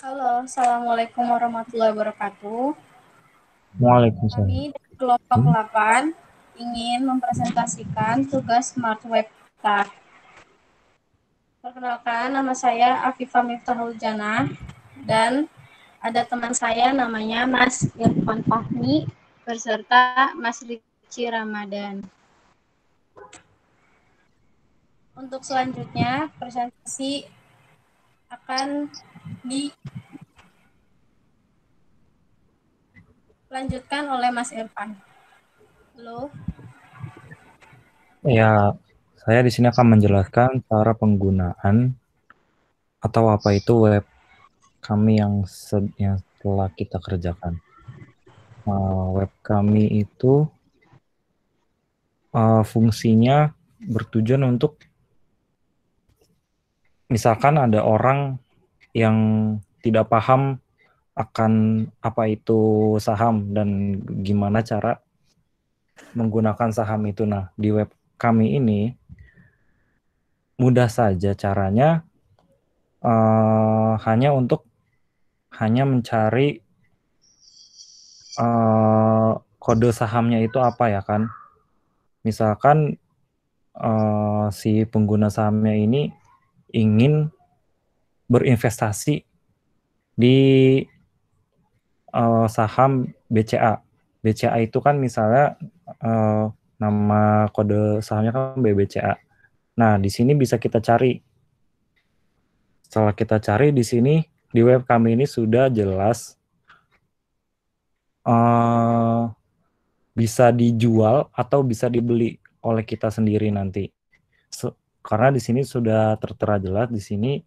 Halo, Assalamualaikum warahmatullahi wabarakatuh. Waalaikumsalam. Kami dari kelompok 8 ingin mempresentasikan tugas Smart Web kita. Perkenalkan, nama saya Afifah Miftahul Janah dan ada teman saya namanya Mas Irfan Fahmi beserta Mas Ricci Ramadan. Untuk selanjutnya, presentasi akan dilanjutkan oleh Mas Irfan. Halo. Ya, saya di sini akan menjelaskan cara penggunaan atau apa itu web kami yang telah kita kerjakan. Web kami itu fungsinya bertujuan untuk misalkan ada orang yang tidak paham akan apa itu saham dan gimana cara menggunakan saham itu. Nah, di web kami ini mudah saja caranya, hanya mencari kode sahamnya itu apa ya kan. Misalkan si pengguna sahamnya ini ingin berinvestasi di saham BCA. BCA itu kan misalnya nama kode sahamnya kan BBCA. Nah, di sini bisa kita cari. Setelah kita cari di sini di web kami ini sudah jelas bisa dijual atau bisa dibeli oleh kita sendiri nanti. Karena di sini sudah tertera jelas, di sini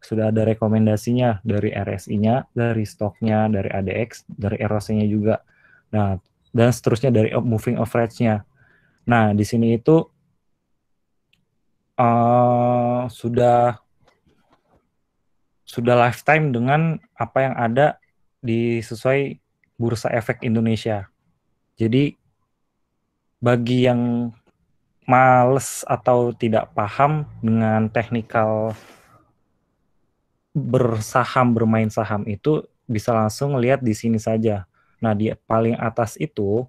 sudah ada rekomendasinya dari RSI-nya, dari stoknya, dari ADX, dari ROC-nya juga. Nah, dan seterusnya dari moving average-nya. Nah, di sini itu sudah lifetime dengan apa yang ada di sesuai Bursa Efek Indonesia. Jadi bagi yang males atau tidak paham dengan teknikal bermain saham itu bisa langsung lihat di sini saja. Nah, di paling atas itu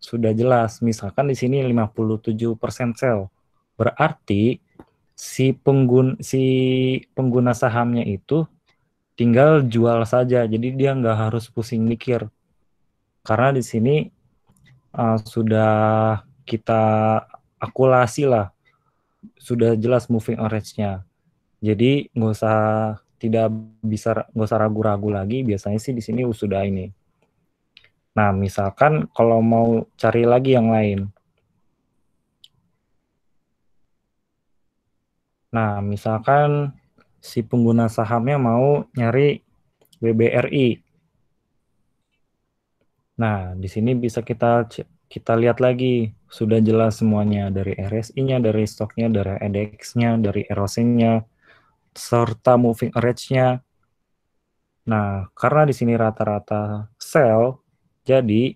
sudah jelas, misalkan di sini 57% sell. Berarti si pengguna sahamnya itu tinggal jual saja. Jadi dia nggak harus pusing mikir. Karena di sini sudah kita akulasi lah, sudah jelas moving average-nya. Jadi nggak usah ragu-ragu lagi. Biasanya sih di sini sudah ini. Nah, misalkan kalau mau cari lagi yang lain. Nah, misalkan si pengguna sahamnya mau nyari BBRI. Nah, di sini bisa kita lihat lagi, sudah jelas semuanya dari RSI-nya, dari stoknya, dari ADX-nya, dari ROC-nya, serta moving average-nya. Nah, karena di sini rata-rata sell, jadi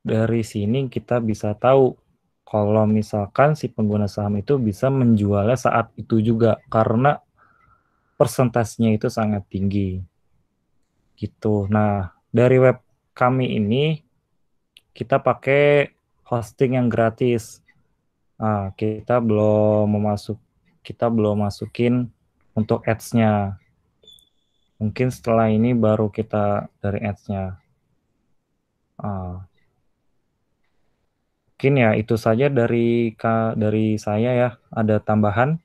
dari sini kita bisa tahu kalau misalkan si pengguna saham itu bisa menjualnya saat itu juga karena persentasenya itu sangat tinggi. Gitu. Nah, dari web kami ini kita pakai hosting yang gratis. Nah, kita belum masukin untuk ads-nya. Mungkin setelah ini baru kita dari ads-nya. Mungkin ya itu saja dari saya ya. Ada tambahan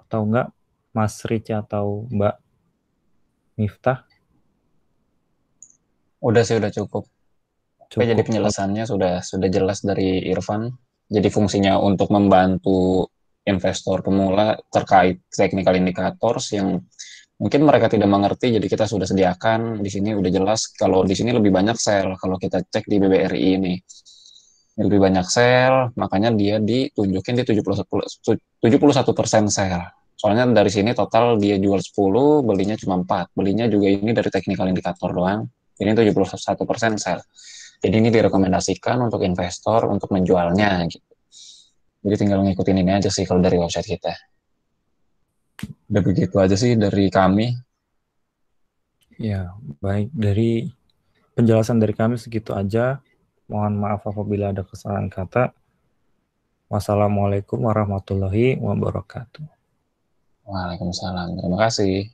atau enggak, Mas Rich atau Mbak Miftah? Udah sih, udah cukup. Oke, jadi Cukup. penjelasannya sudah jelas dari Irfan. Jadi fungsinya untuk membantu investor pemula terkait technical indicators yang mungkin mereka tidak mengerti. Jadi kita sudah sediakan di sini, udah jelas kalau di sini lebih banyak sell. Kalau kita cek di BBRI ini lebih banyak sell, makanya dia ditunjukin di 71% sell. Soalnya dari sini total dia jual 10, belinya cuma 4. Belinya juga ini dari technical indikator doang. Ini 71% sell. Jadi ini direkomendasikan untuk investor untuk menjualnya gitu. Jadi tinggal ngikutin ini aja sih kalau dari website kita. Udah begitu aja sih dari kami. Ya, baik, dari penjelasan dari kami segitu aja. Mohon maaf apabila ada kesalahan kata. Wassalamualaikum warahmatullahi wabarakatuh. Waalaikumsalam. Terima kasih.